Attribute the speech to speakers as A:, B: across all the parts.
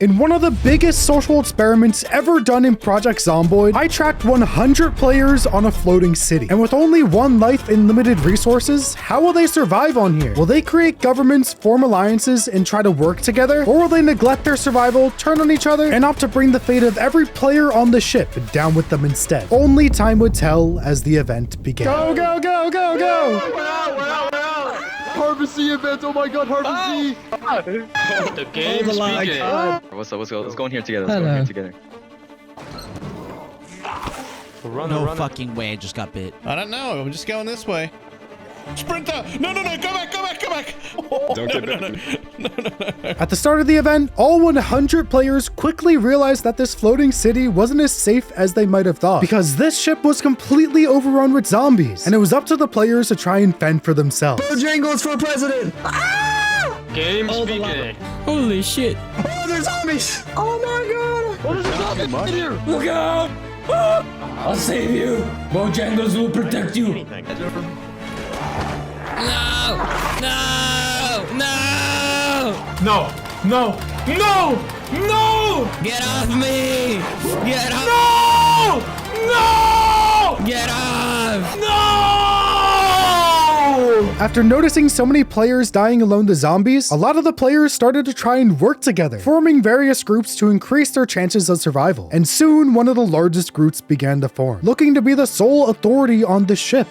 A: In one of the biggest social experiments ever done in Project Zomboid, I tracked 100 players on a floating city. And with only one life and limited resources, how will they survive on here? Will they create governments, form alliances, and try to work together? Or will they neglect their survival, turn on each other, and opt to bring the fate of every player on the ship down with them instead? Only time would tell as the event began. Go, go, go, go, go!
B: We're out! Harvest Z event, oh my god, Harvest Z!
C: The game's speaking.
D: What's up? Let's go in here together. Let's go in here together.
E: No fucking way, I just got bit.
F: I don't know. We're just going this way. Sprinter! No, go back!
D: Don't get bit.
F: No.
A: At the start of the event, all 100 players quickly realized that this floating city wasn't as safe as they might have thought, because this ship was completely overrun with zombies, and it was up to the players to try and fend for themselves.
B: Bojangles for president!
C: Game speaking.
E: Holy shit.
B: Oh, there's zombies! Oh my god! What is zombies in here?
G: Look out! Ah! I'll save you! Bojangles will protect you!
E: No!
G: No!
E: Get off me! Get off!
G: No!
E: Get off!
A: After noticing so many players dying alone to zombies, a lot of the players started to try and work together, forming various groups to increase their chances of survival. And soon, one of the largest groups began to form, looking to be the sole authority on the ship.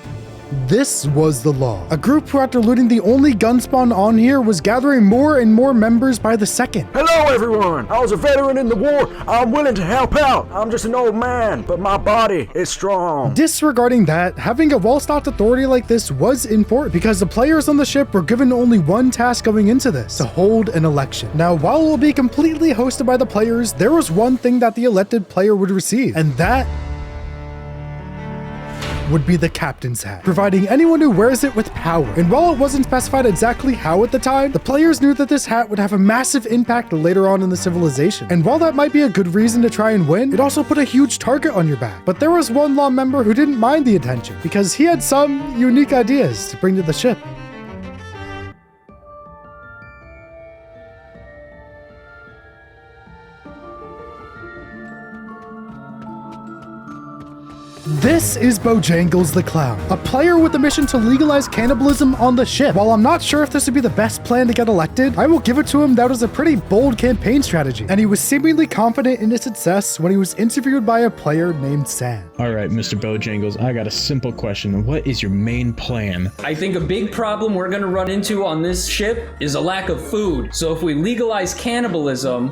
A: This was the Law, a group who, after looting the only gun spawn on here, was gathering more and more members by the second.
H: Hello everyone, I was a veteran in the war. I'm willing to help out. I'm just an old man, but my body is strong.
A: Disregarding that, having a well-stocked authority like this was important because the players on the ship were given only one task going into this: to hold an election. Now, while it will be completely hosted by the players, there was one thing that the elected player would receive, and that would be the captain's hat, providing anyone who wears it with power. And while it wasn't specified exactly how at the time, the players knew that this hat would have a massive impact later on in the civilization. And while that might be a good reason to try and win, it also put a huge target on your back. But there was one Law member who didn't mind the attention, because he had some unique ideas to bring to the ship. This is Bojangles the Clown, a player with a mission to legalize cannibalism on the ship. While I'm not sure if this would be the best plan to get elected, I will give it to him that was a pretty bold campaign strategy, and he was seemingly confident in his success when he was interviewed by a player named Sam.
I: All right, Mr. Bojangles, I got a simple question. What is your main plan?
G: I think a big problem we're gonna run into on this ship is a lack of food. So if we legalize cannibalism,